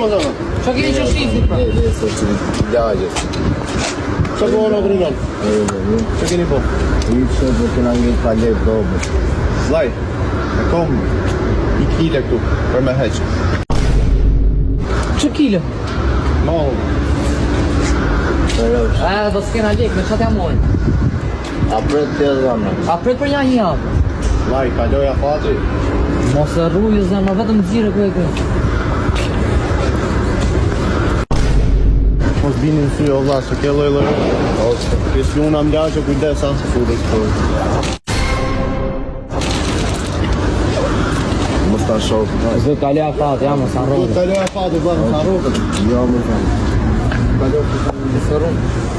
më zona? Qa keni që shifit pra? Lagjes. Qa po në grinon? Qa keni po? I që do kena ngin ka lejt dobës. Zlaj, e kom I kile këtu, për me heq. Që kile? Malë. Do s'kena lek, me qatë jamojnë. A pret të zemë. A pret për një javë. Zlaj, kaloja fati. Mos e rrujë zemë, vetëm gjire ku e këtë. Mos bini në sy o vla, se ke loj. Kësë unë am laqë, kujdesa. Mos ta shoh. Zë kalja fat, ja mos arrojë. Kaloja fati, vla, në harrokët. Jo më zemë. Së rrujë.